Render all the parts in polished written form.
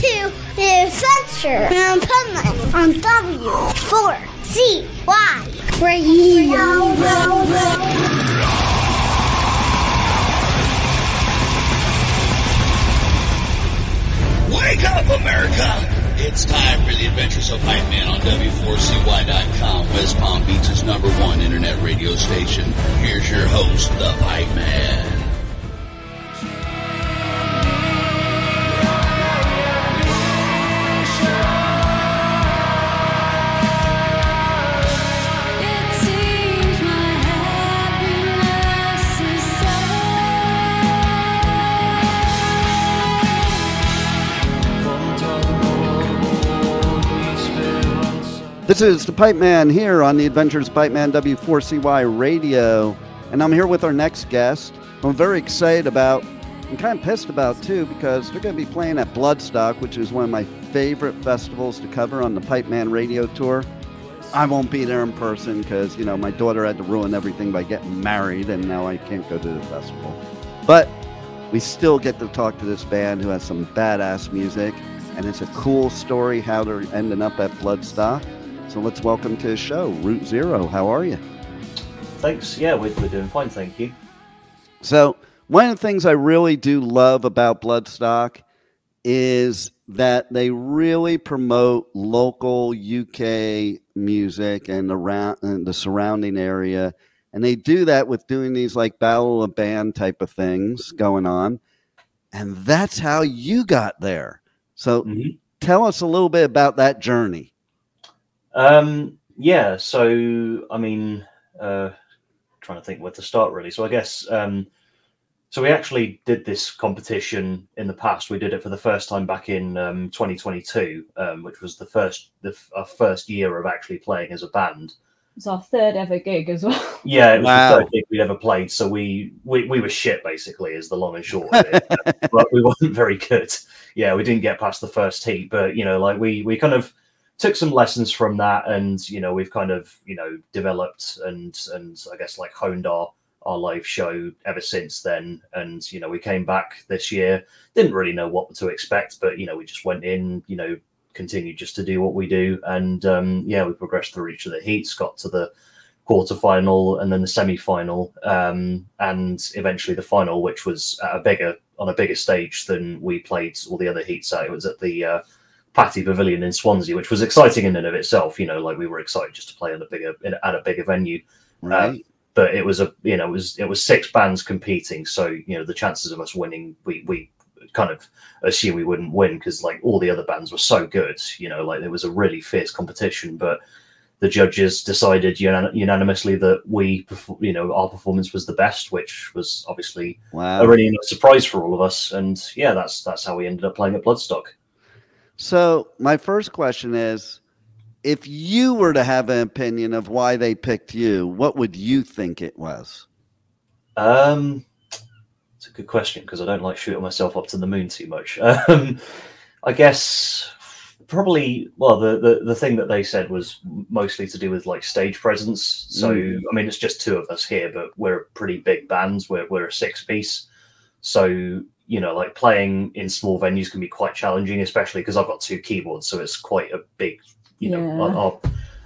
to the adventure of Pipeman on W4CY Radio. Wake up, America! It's time for the Adventures of Pipeman on W4CY.com, West Palm Beach's #1 internet radio station. Here's your host, the Pipeman. This is the Pipeman here on the Adventures of Pipeman W4CY Radio, and I'm here with our next guest. I'm very excited about, I'm kind of pissed about too, because they're going to be playing at Bloodstock, which is one of my favorite festivals to cover on the Pipeman Radio tour. I won't be there in person because, you know, my daughter had to ruin everything by getting married, and now I can't go to the festival. But we still get to talk to this band who has some badass music, and it's a cool story how they're ending up at Bloodstock. So let's welcome to the show, Root Zero. How are you? Thanks. Yeah, we're doing fine, thank you. So one of the things I really do love about Bloodstock is that they really promote local UK music and the surrounding area. And they do that with doing these like Battle of the Band type of things going on. And that's how you got there. So tell us a little bit about that journey. Yeah, so I mean, trying to think where to start really. So I guess so we actually did this competition in the past. We did it for the first time back in 2022, which was our first year of actually playing as a band. It's our third ever gig as well. Yeah, it was the third gig we'd ever played. So we were shit basically, is the long and short of it. But we weren't very good. Yeah, we didn't get past the first heat, but you know, like we kind of took some lessons from that, and you know, we've kind of, you know, developed and I guess like honed our live show ever since then. And you know, we came back this year, didn't really know what to expect, but you know, we just went in, you know, continued just to do what we do, and yeah, we progressed through each of the heats, got to the quarterfinal and then the semi-final, and eventually the final, which was at on a bigger stage than we played all the other heats at. It was at the Patty Pavilion in Swansea, which was exciting in and of itself. You know, like we were excited just to play at a bigger venue. Right. But it was it was 6 bands competing, so you know, the chances of us winning, we kind of assume we wouldn't win because like all the other bands were so good. You know, like there was a really fierce competition, but the judges decided unanimously that our performance was the best, which was obviously a really nice surprise for all of us. And yeah, that's how we ended up playing at Bloodstock. So my first question is, if you were to have an opinion of why they picked you, what would you think it was? It's a good question because I don't like shooting myself up to the moon too much. I guess probably, well, the thing that they said was mostly to do with like stage presence. So, I mean, it's just 2 of us here, but we're a pretty big band. We're a 6-piece. So, you know, like playing in small venues can be quite challenging, especially because I've got 2 keyboards, so it's quite a big, you know,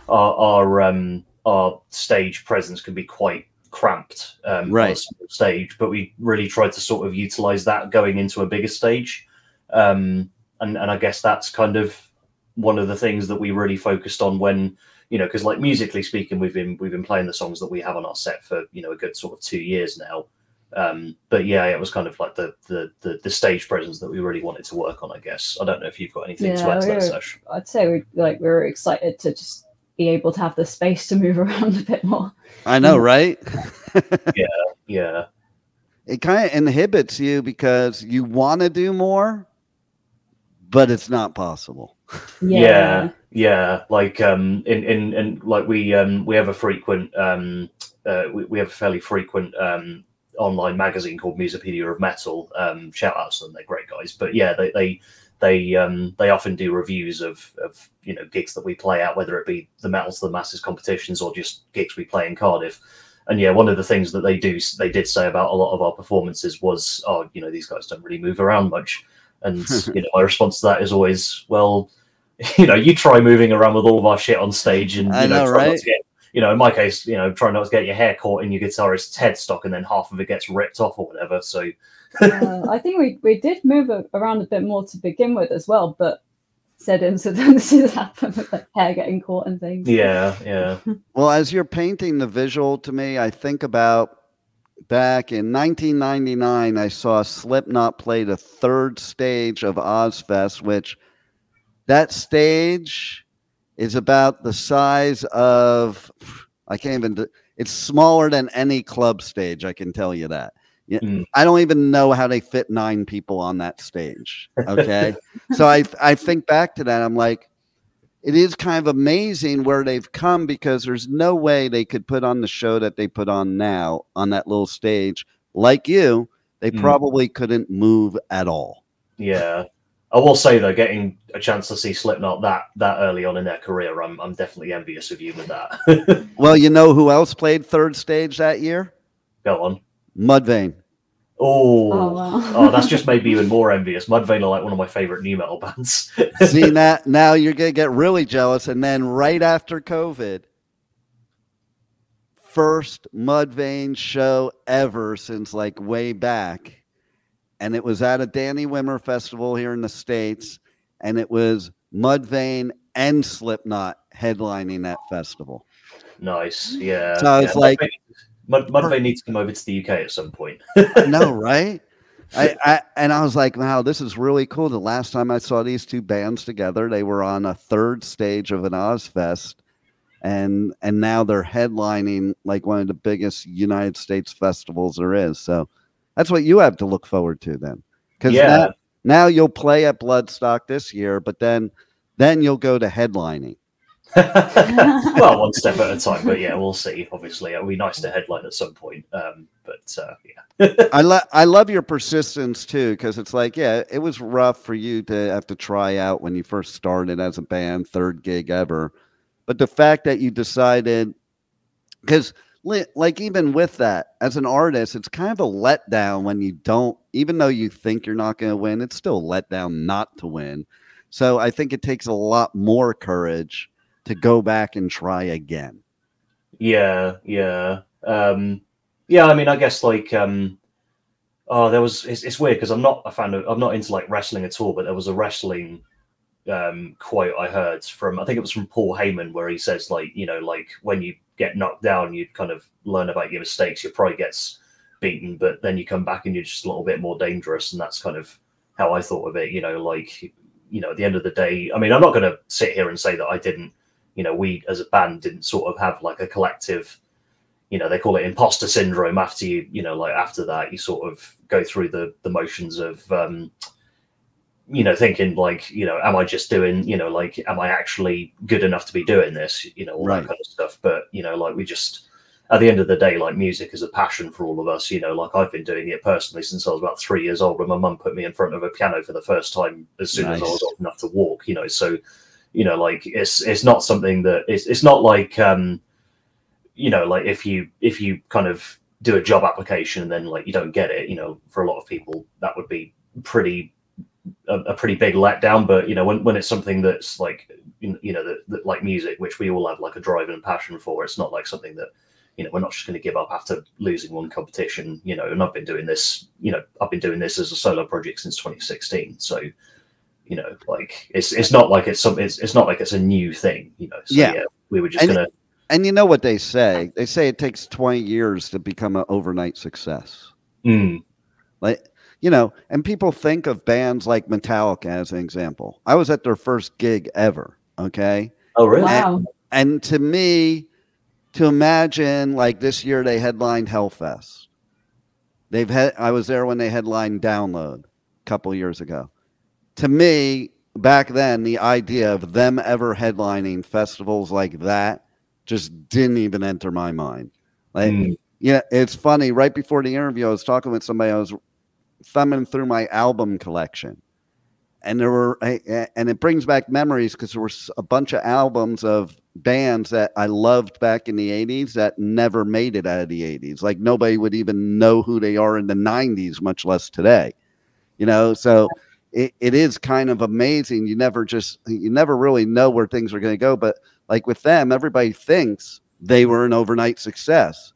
our stage presence can be quite cramped on a small stage. But we really tried to sort of utilize that going into a bigger stage, and I guess that's kind of one of the things that we really focused on when, you know, because like musically speaking, we've been playing the songs that we have on our set for, you know, a good sort of 2 years now. But yeah, it was kind of like the stage presence that we really wanted to work on, I guess. I don't know if you've got anything to add to that, Sash. I'd say we were excited to just be able to have the space to move around a bit more. I know, right? Yeah. It kind of inhibits you because you want to do more, but it's not possible. Yeah. Like in like we have a frequent we have a fairly frequent online magazine called Musipedia of Metal. Shout out to them, they're great guys. But yeah, they often do reviews of you know, gigs that we play at, whether it be the Metal to the Masses competitions or just gigs we play in Cardiff. And yeah, one of the things that they did say about a lot of our performances was, oh, you know, these guys don't really move around much. And my response to that is always, well, you try moving around with all of our shit on stage, and I know, try right? not to get, in my case, try not to get your hair caught in your guitarist's headstock, and then half of it gets ripped off or whatever. So I think we did move around a bit more to begin with as well, but said incidences happen with like hair getting caught and things. Yeah. Well, as you're painting the visual to me, I think about back in 1999, I saw Slipknot play the third stage of Ozfest, which that stage is about the size of, it's smaller than any club stage, I can tell you that. Yeah, I don't even know how they fit 9 people on that stage. Okay. So I think back to that. I'm like, it is kind of amazing where they've come, because there's no way they could put on the show that they put on now on that little stage. Like you, they probably couldn't move at all. Yeah. I will say though, getting a chance to see Slipknot that early on in their career, I'm definitely envious of you with that. Well, you know who else played third stage that year? Go on. Mudvayne. Oh, that's just made me even more envious. Mudvayne are like one of my favorite new metal bands. See, now you're gonna get really jealous. And then right after COVID, first Mudvayne show ever since like way back, and it was at a Danny Wimmer festival here in the States, and it was Mudvayne and Slipknot headlining that festival. Nice, yeah. So I was like, Mudvayne needs to come over to the UK at some point. No, right? I was like, wow, this is really cool. The last time I saw these two bands together, they were on a third stage of an Ozfest, and now they're headlining like one of the biggest United States festivals there is. So that's what you have to look forward to then, because now you'll play at Bloodstock this year, but then you'll go to headlining. Well, one step at a time, but yeah, we'll see. Obviously, it'll be nice to headline at some point. Yeah. I love your persistence too, because it's like, yeah, it was rough for you to have to try out when you first started as a band, third gig ever, but the fact that you decided, because like even with that as an artist, it's kind of a letdown when you don't, even though you think you're not going to win, it's still a letdown not to win. So I think it takes a lot more courage to go back and try again. Yeah. I mean, I guess like, it's weird because I'm not into like wrestling at all, but there was a wrestling quote I heard from, I think it was from Paul Heyman, where he says like, like when you get knocked down, you kind of learn about your mistakes. Your pride gets beaten, but then you come back and you're just a little bit more dangerous. And that's kind of how I thought of it, like, at the end of the day, I mean, I'm not going to sit here and say that I didn't, we as a band didn't sort of have like a collective, they call it imposter syndrome after you, like after that, you sort of go through the motions of, thinking like, am I just doing, like, am I actually good enough to be doing this, all Right. that kind of stuff. But, like we just, at the end of the day, like music is a passion for all of us, like I've been doing it personally since I was about 3 years old, and my mum put me in front of a piano for the first time as soon as I was old enough to walk, so, like it's not something that it's not like, like if you kind of do a job application and then like you don't get it, for a lot of people that would be a pretty big letdown. But when it's something that's like that like music, which we all have like a drive and passion for, it's not like something that we're not just going to give up after losing one competition. And I've been doing this as a solo project since 2016. So like it's not like it's not like it's a new thing. So yeah, we were just gonna. And you know what they say? They say it takes 20 years to become an overnight success. Like, and people think of bands like Metallica as an example. I was at their first gig ever. Okay. Oh, really? Wow. And to me, to imagine like this year they headlined Hellfest. I was there when they headlined Download a couple years ago. To me, back then, the idea of them ever headlining festivals like that just didn't even enter my mind. Like, it's funny. Right before the interview, I was talking with somebody. I was thumbing through my album collection, and it brings back memories because there were a bunch of albums of bands that I loved back in the 80s that never made it out of the 80s. Like nobody would even know who they are in the 90s, much less today. So it is kind of amazing. You never really know where things are going to go. But like with them, everybody thinks they were an overnight success.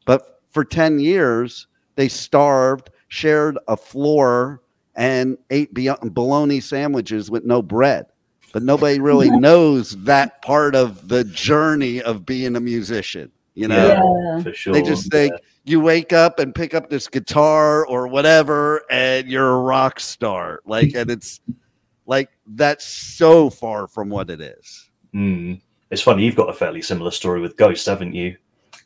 But for 10 years, they starved, shared a floor, and ate bologna sandwiches with no bread. But nobody really knows that part of the journey of being a musician. You know, yeah, for sure. They just think you wake up and pick up this guitar or whatever, and you're a rock star. Like, and it's like that's so far from what it is. It's funny, you've got a fairly similar story with Ghost, haven't you?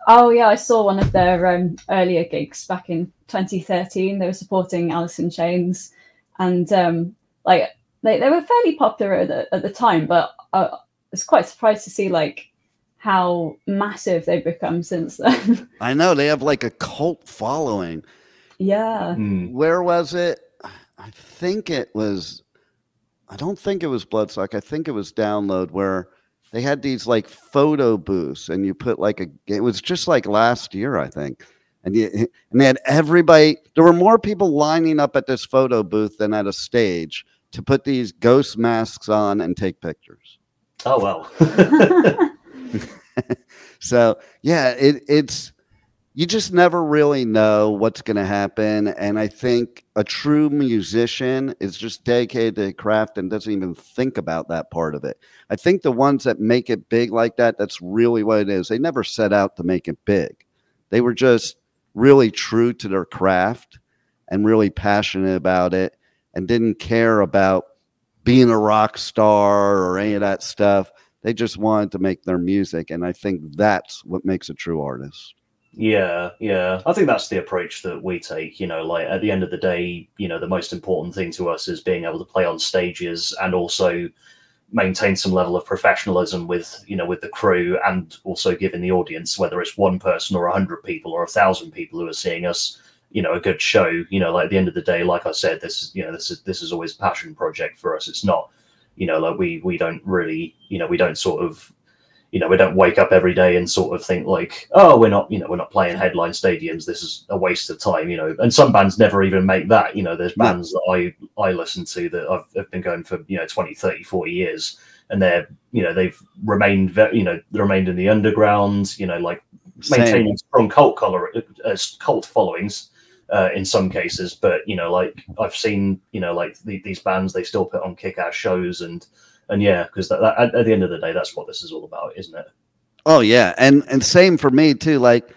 Oh yeah, I saw one of their earlier gigs back in 2013. They were supporting Alice in Chains, and like they were fairly popular at the time. But I was quite surprised to see like how massive they've become since then. I know they have like a cult following. Yeah. Where was it? I think it was. I don't think it was Bloodstock. I think it was Download, where they had these like photo booths, and you put like it was just like last year, I think. And they had everybody. There were more people lining up at this photo booth than at a stage to put these ghost masks on and take pictures. Oh, well. So yeah, it's you just never really know what's going to happen. And I think a true musician is just dedicated to the craft and doesn't even think about that part of it. I think the ones that make it big like that, that's really what it is. They never set out to make it big. They were just really true to their craft and really passionate about it and didn't care about being a rock star or any of that stuff. They just wanted to make their music. And I think that's what makes a true artist. Yeah. I think that's the approach that we take, you know, like at the end of the day, you know, the most important thing to us is being able to play on stages and also maintain some level of professionalism with, you know, with the crew, and also giving the audience, whether it's one person or 100 people or 1,000 people who are seeing us, you know, a good show. You know, like at the end of the day, like I said, this is always a passion project for us. It's not, you know, like we don't really, you know, we don't sort of, you know, we don't wake up every day and sort of think like, oh, we're not playing headline stadiums. This is a waste of time, you know. And some bands never even make that, you know. There's bands that I listen to that have been going for, you know, 20, 30, 40 years. And they're, you know, they've remained, remained in the underground, you know, like maintaining strong cult followings in some cases. But, you know, like I've seen, you know, like these bands, they still put on kick-ass shows and yeah, because at the end of the day, that's what this is all about, isn't it? Oh yeah, and same for me too. Like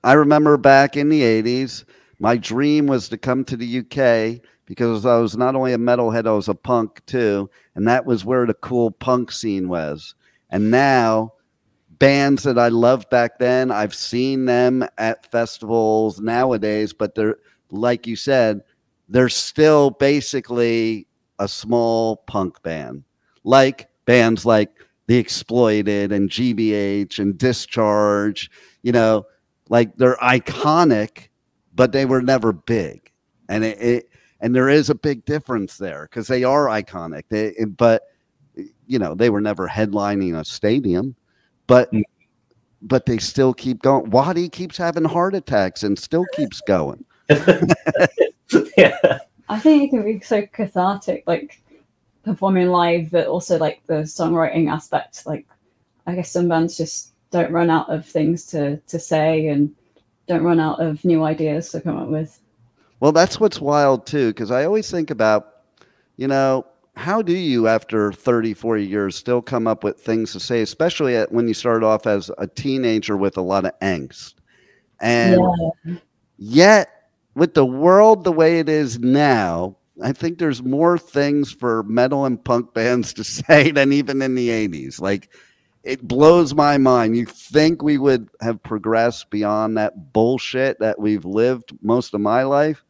I remember back in the 80s, my dream was to come to the UK because I was not only a metalhead, I was a punk too, and that was where the cool punk scene was. And now, bands that I loved back then, I've seen them at festivals nowadays, but they're, like you said, they're still basically a small punk band, like bands like The Exploited and GBH and Discharge, you know, like they're iconic, but they were never big. And and there is a big difference there because they are iconic. But you know, they were never headlining a stadium, but they still keep going. Waddy keeps having heart attacks and still keeps going. Yeah. I think it can be so cathartic, like performing live, but also like the songwriting aspect. Like, I guess some bands just don't run out of things to say and don't run out of new ideas to come up with. Well, that's what's wild too, because I always think about, you know, how do you, after 30, 40 years, still come up with things to say, especially when you start off as a teenager with a lot of angst. And yet, with the world the way it is now, I think there's more things for metal and punk bands to say than even in the 80s. Like, it blows my mind. You think we would have progressed beyond that bullshit that we've lived most of my life?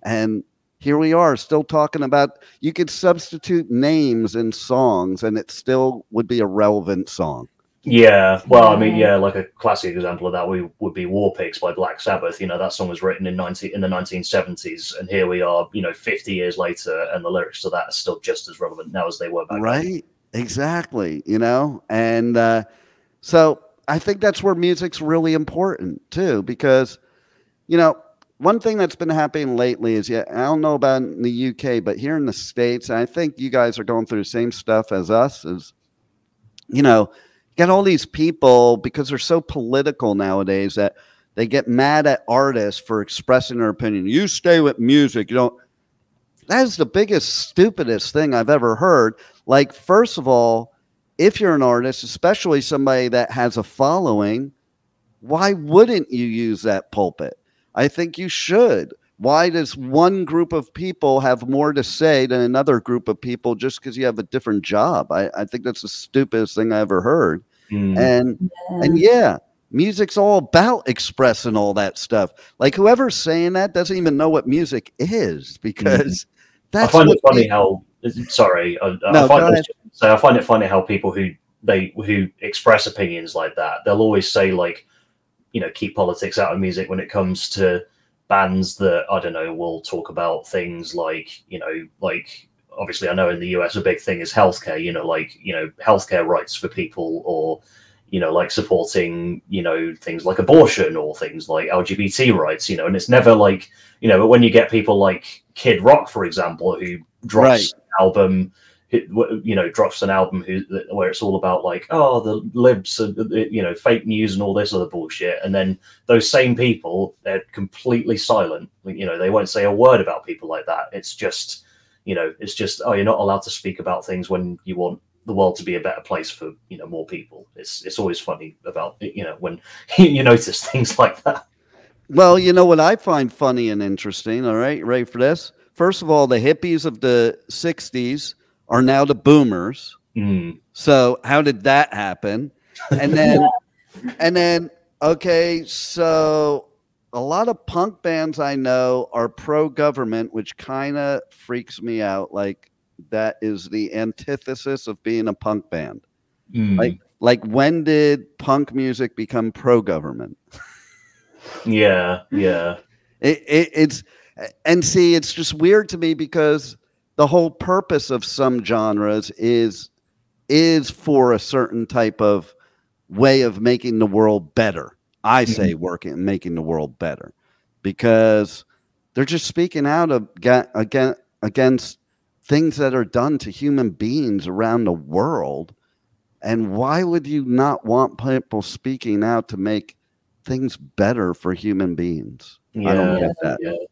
And here we are still talking about, you could substitute names in songs and it still would be a relevant song. Yeah, well, I mean, yeah, like a classic example of that would be War Pigs by Black Sabbath. You know, that song was written in the 1970s, and here we are, you know, 50 years later, and the lyrics to that are still just as relevant now as they were back then. Right, exactly, you know, and so I think that's where music's really important too, because, you know, one thing that's been happening lately is, I don't know about in the UK, but here in the States, and I think you guys are going through the same stuff as us, is, you get all these people, because they're so political nowadays, that they get mad at artists for expressing their opinion. You stay with music. That is the biggest, stupidest thing I've ever heard. Like, first of all, if you're an artist, especially somebody that has a following, why wouldn't you use that pulpit? I think you should. Why does one group of people have more to say than another group of people just because you have a different job? I think that's the stupidest thing I ever heard. And music's all about expressing all that stuff. Like, whoever's saying that doesn't even know what music is, because that's I find it funny how. Sorry, I find it funny how people who express opinions like that, they'll always say, like, keep politics out of music when it comes to bands that, I don't know, will talk about things like, like, obviously I know in the US a big thing is healthcare, healthcare rights for people, or, like supporting, things like abortion or things like LGBT rights, and it's never like, but when you get people like Kid Rock, for example, who drops an album, drops an album where it's all about, like, oh, the libs, fake news and all this other bullshit, and then those same people, they're completely silent. They won't say a word about people like that. It's just, oh, you're not allowed to speak about things when you want the world to be a better place for more people. It's always funny about when you notice things like that. Well, what I find funny and interesting, all right, ready for this? First of all, the hippies of the 60s are now the boomers. So how did that happen? And then okay, so a lot of punk bands I know are pro-government, which kind of freaks me out. Like, that is the antithesis of being a punk band. Like when did punk music become pro-government? It's just weird to me, because the whole purpose of some genres is for a certain type of way of making the world better. I say making the world better, because they're just speaking out against things that are done to human beings around the world. And why would you not want people speaking out to make things better for human beings? I don't get that.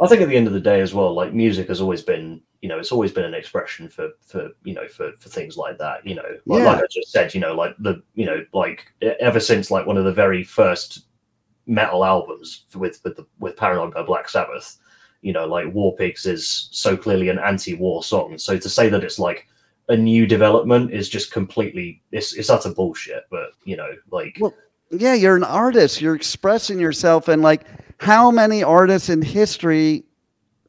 I think at the end of the day as well, like, music has always been, it's always been an expression for things like that, like I just said, like ever since, like, one of the very first metal albums with Paranoid by Black Sabbath, like War Pigs is so clearly an anti-war song. So to say that it's like a new development is just completely, it's utter bullshit. But like, well, yeah, you're an artist, you're expressing yourself, and like, how many artists in history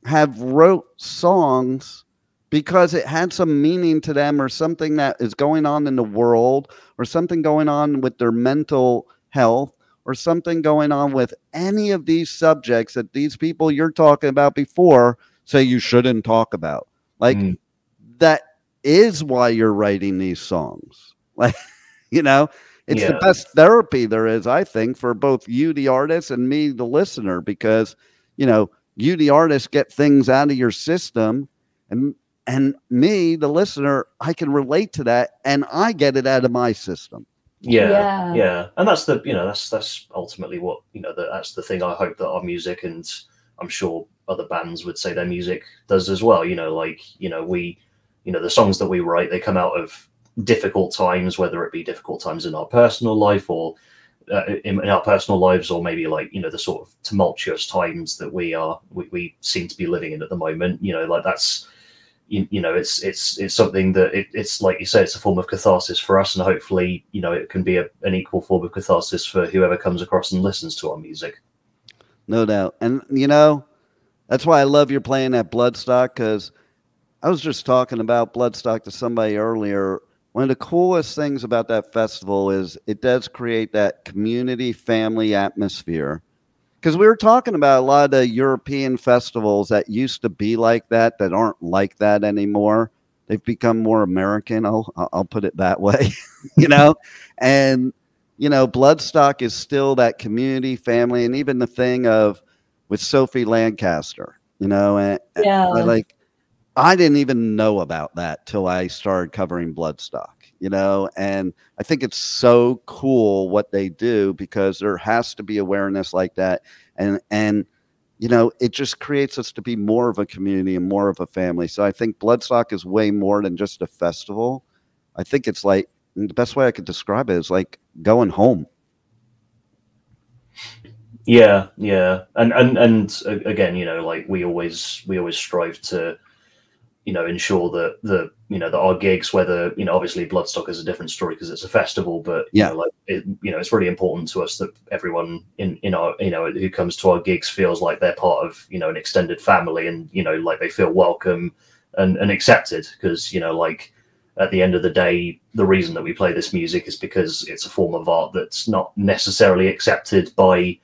have wrote songs because it had some meaning to them, or something that is going on in the world, or something going on with their mental health, or something going on with any of these subjects that these people you're talking about before say you shouldn't talk about? Like, that is why you're writing these songs. Like, it's the best therapy there is, I think, for both you, the artist, and me, the listener, because, you, the artist, get things out of your system, and me, the listener, I can relate to that, and I get it out of my system. Yeah. And that's that's ultimately what, that's the thing I hope that our music, and I'm sure other bands would say their music does as well. We, the songs that we write, they come out of difficult times, whether it be difficult times in our personal life, or in our personal lives, or maybe like, the sort of tumultuous times that we seem to be living in at the moment. Like, that's, it's something that it's like you say, it's a form of catharsis for us, and hopefully, it can be an equal form of catharsis for whoever comes across and listens to our music. No doubt. And that's why I love your playing at Bloodstock, because I was just talking about Bloodstock to somebody earlier. One of the coolest things about that festival is it does create that community family atmosphere. Because we were talking about a lot of the European festivals that used to be like that aren't like that anymore. They've become more American. I'll put it that way, and, Bloodstock is still that community family. And even the thing of, with Sophie Lancaster, you know, and Yeah. I didn't even know about that till I started covering Bloodstock, you know, and I think it's so cool what they do, because there has to be awareness like that. And, you know, it just creates us to be more of a community and more of a family. So I think Bloodstock is way more than just a festival. I think it's like, the best way I could describe it is like going home. Yeah, yeah, and again, you know, like we always strive to, you know, ensure that that our gigs, whether, you know, obviously Bloodstock is a different story because it's a festival, but yeah, you know, like it's really important to us that everyone in our, you know, who comes to our gigs feels like they're part of, you know, an extended family, and, you know, like they feel welcome and accepted, because, you know, like at the end of the day, the reason that we play this music is because it's a form of art that's not necessarily accepted by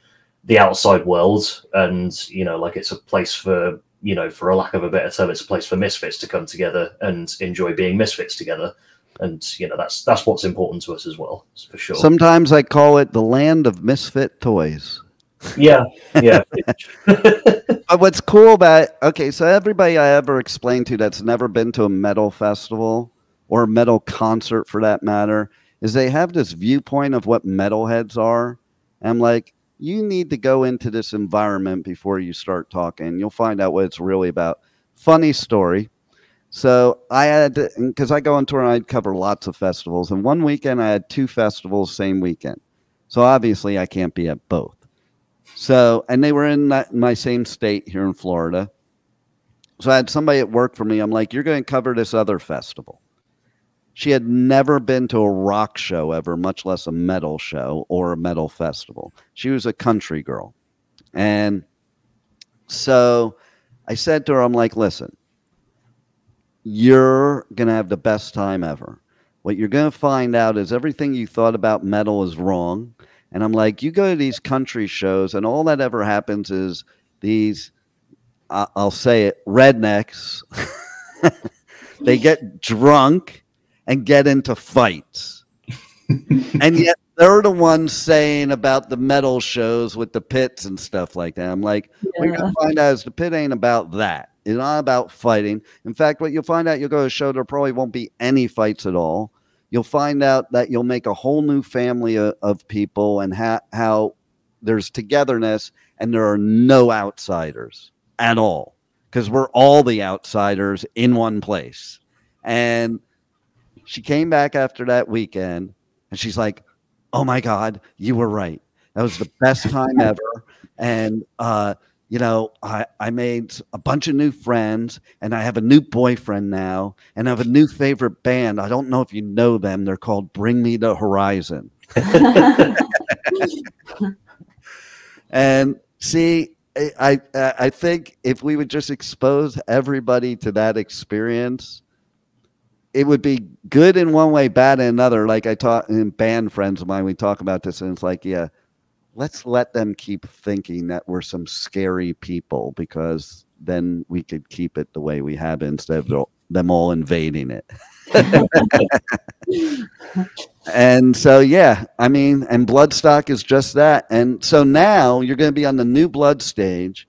the outside world, and, you know, like it's a place for, you know, for a lack of a better term, it's a place for misfits to come together and enjoy being misfits together. And, you know, that's what's important to us as well, for sure. Sometimes I call it the land of misfit toys. Yeah, yeah. But what's cool about, okay, so everybody I ever explained to that's never been to a metal festival or a metal concert for that matter, is they have this viewpoint of what metalheads are. And I'm like, you need to go into this environment before you start talking. You'll find out what it's really about. Funny story. So I had, because I go on tour and I cover lots of festivals. And one weekend I had 2 festivals same weekend. So obviously I can't be at both. So, and they were in my same state here in Florida. So I had somebody at work for me. I'm like, you're going to cover this other festival. She had never been to a rock show ever, much less a metal show or a metal festival. She was a country girl. And so I said to her, I'm like, listen, you're going to have the best time ever. What you're going to find out is everything you thought about metal is wrong. And I'm like, you go to these country shows and all that ever happens is these, I'll say it, rednecks, they get drunk and get into fights. And yet they're the ones saying about the metal shows with the pits and stuff like that. I'm like, what you're going to find out is the pit ain't about that. It's not about fighting. In fact, what you'll find out, you'll go to a show, there probably won't be any fights at all. You'll find out that you'll make a whole new family of people, and how there's togetherness and there are no outsiders at all, because we're all the outsiders in one place. And she came back after that weekend and she's like, oh my God, you were right. That was the best time ever. And, you know, I made a bunch of new friends, and I have a new boyfriend now, and I have a new favorite band. I don't know if you know them. They're called Bring Me the Horizon. And see, I think if we would just expose everybody to that experience, it would be good in one way, bad in another. Like I talk in band friends of mine, we talk about this, and it's like, yeah, let's let them keep thinking that we're some scary people, because then we could keep it the way we have it instead of them all invading it. And so, yeah, I mean, and Bloodstock is just that. And so now you're going to be on the new Blood stage.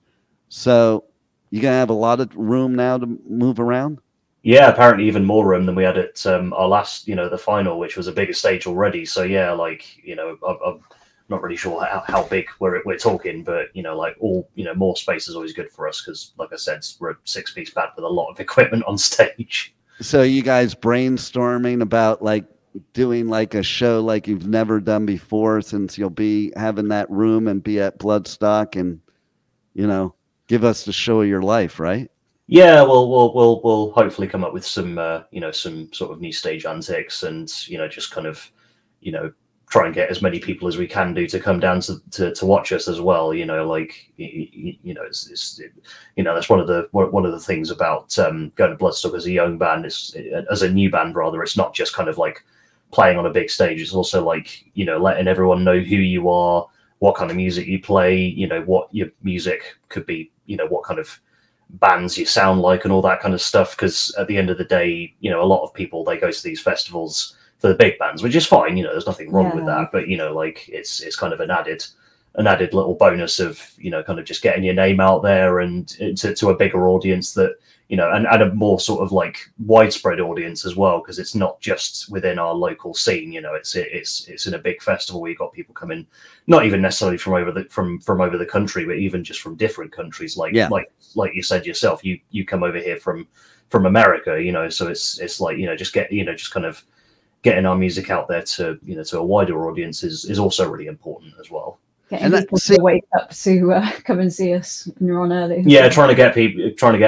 So you're going to have a lot of room now to move around. Yeah, apparently even more room than we had at our last, you know, the final, which was a bigger stage already. So yeah, like, you know, I'm not really sure how big we're talking, but, you know, like all, you know, more space is always good for us, because, like I said, we're a 6-piece band with a lot of equipment on stage. So you guys brainstorming about like doing like a show like you've never done before, since you'll be having that room and be at Bloodstock, and, you know, give us the show of your life, right? Yeah, we'll hopefully come up with some you know, some sort of new stage antics, and, you know, just kind of, you know, try and get as many people as we can do to come down to watch us as well. You know, like, you know, you know, that's one of the things about going to Bloodstock as a young band, is as a new band rather. It's not just kind of like playing on a big stage. It's also like, you know, letting everyone know who you are, what kind of music you play, you know, what your music could be, you know, what kind of bands you sound like, and all that kind of stuff. Because at the end of the day, you know, a lot of people, they go to these festivals for the big bands, which is fine, you know, there's nothing wrong with that, but, you know, like it's kind of an added an added little bonus of, kind of just getting your name out there and to a bigger audience that, and a more sort of like widespread audience as well, because it's not just within our local scene. It's in a big festival where you've got people coming, not even necessarily from over the country, but even just from different countries. Like you said yourself, you come over here from America, so it's like, just kind of getting our music out there to a wider audience is also really important as well. Getting people to wake up to come and see us when you're on early. Yeah, trying to get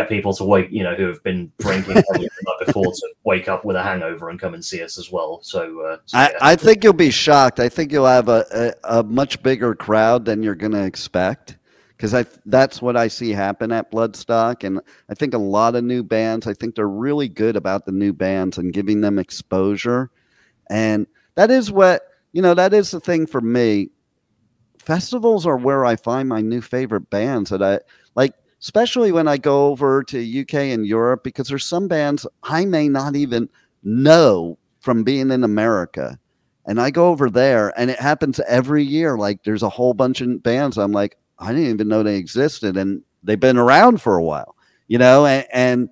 people to wake, who have been drinking the night before, to wake up with a hangover and come and see us as well. So, I think you'll be shocked. I think you'll have a much bigger crowd than you're going to expect, because that's what I see happen at Bloodstock. And I think a lot of new bands, I think they're really good about the new bands and giving them exposure. And that is what, that is the thing for me. Festivals are where I find my new favorite bands that I like, especially when I go over to UK and Europe, because there's some bands I may not even know from being in America. And I go over there, and it happens every year. Like, there's a whole bunch of bands I'm like, I didn't even know they existed, and they've been around for a while, and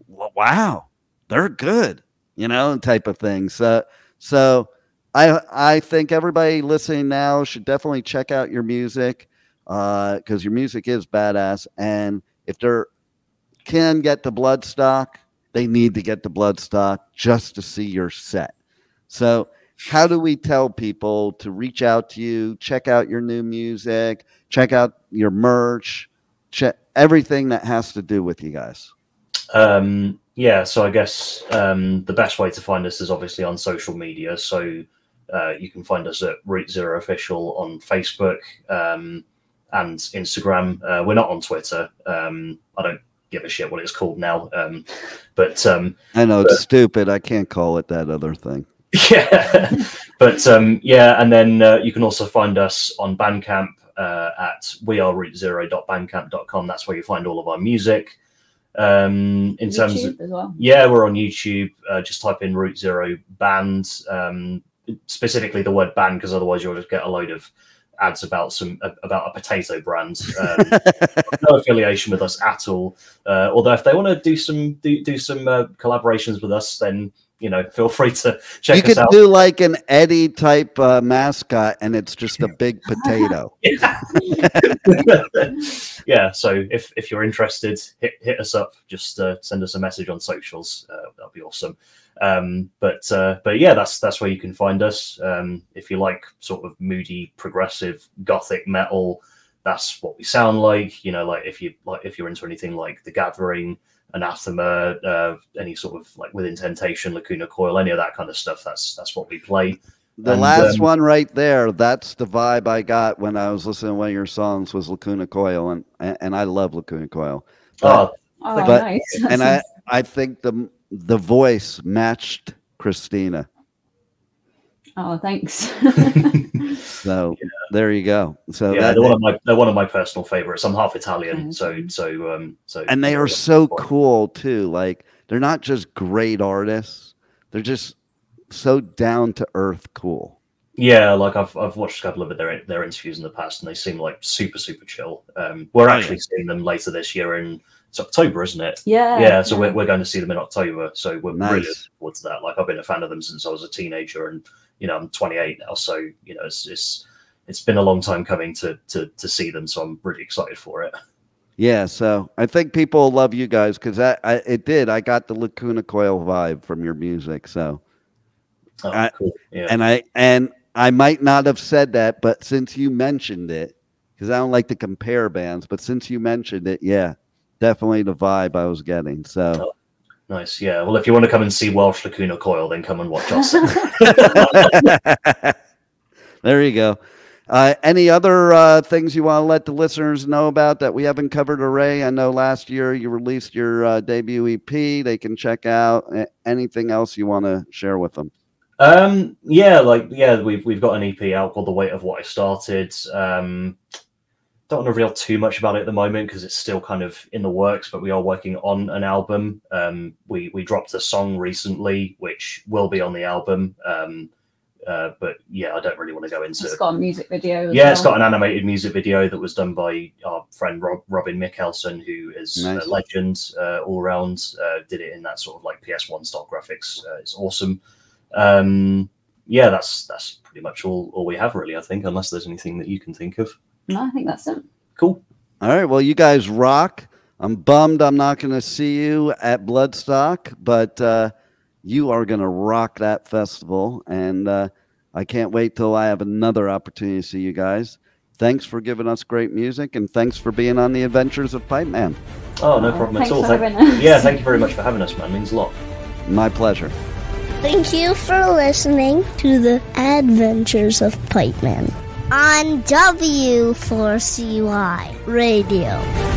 wow, they're good, type of thing. So I think everybody listening now should definitely check out your music, because your music is badass. And if they can get to Bloodstock, they need to get to Bloodstock just to see your set. So how do we tell people to reach out to you, check out your new music, check out your merch, check everything that has to do with you guys? Yeah, so I guess the best way to find us is obviously on social media. So you can find us at Root Zero Official on Facebook and Instagram. We're not on Twitter. I don't give a shit what it's called now. But I know it's stupid. I can't call it that other thing. Yeah, but yeah, and then you can also find us on Bandcamp at wearerootzero.bandcamp.com. That's where you find all of our music. In YouTube terms of, as well. Yeah, we're on YouTube. Just type in Root Zero Band, specifically the word band, because otherwise you'll just get a load of ads about a potato brand. No affiliation with us at all. Although if they want to do some collaborations with us, then feel free to check us out. You could do like an Eddie type mascot, and it's just a big potato. Yeah. So if you're interested, hit us up. Just send us a message on socials. That'll be awesome. But yeah, that's where you can find us. If you like sort of moody, progressive, gothic metal, that's what we sound like. Like if you're into anything like The Gathering, Anathema, any sort of like Within Temptation, Lacuna Coil, any of that kind of stuff, that's what we play. The last one right there, that's the vibe I got when I was listening to one of your songs, was Lacuna Coil, and I love Lacuna Coil. But nice. And I think the voice matched Christina. Oh, thanks. So there you go. So yeah, they're one of my personal favorites. I'm half Italian, so and they are so cool too. Like, they're not just great artists; they're just so down to earth cool. Yeah, like I've watched a couple of their interviews in the past, and they seem like super chill. We're actually seeing them later this year it's October, isn't it? Yeah. So we're going to see them in October. So we're really looking forward to that. Like, I've been a fan of them since I was a teenager, and I'm 28 now. So it's been a long time coming to see them. So I'm really excited for it. Yeah. So I think people love you guys, because I got the Lacuna Coil vibe from your music. So. Cool. Yeah. And I might not have said that, but since you mentioned it, because I don't like to compare bands, but since you mentioned it, yeah, definitely the vibe I was getting. So nice. Yeah. Well, if you want to come and see Welsh Lacuna Coil, then come and watch us. There you go. Any other things you want to let the listeners know about that we haven't covered, Ray? I know last year you released your debut EP. They can check out. Anything else you want to share with them? We've got an EP out called The Weight of What I Started. Don't want to reveal too much about it at the moment, because it's still kind of in the works, but we are working on an album. We dropped a song recently which will be on the album. But yeah, I don't really want to go into. It's got a music video. Yeah, it's got an animated music video that was done by our friend Robin Mikkelsen, who is a legend all around. Did it in that sort of like PS1 style graphics. It's awesome. Yeah, that's pretty much all we have, really, I think, unless there's anything that you can think of. No, I think that's it. Cool. All right, well, you guys rock. I'm bummed I'm not going to see you at Bloodstock, but you are going to rock that festival, and I can't wait till I have another opportunity to see you guys. Thanks for giving us great music, and thanks for being on the Adventures of Pipeman. Oh, no problem at all. Yeah, thank you very much for having us, man. It means a lot. My pleasure. Thank you for listening to the Adventures of Pipeman on W4CY Radio.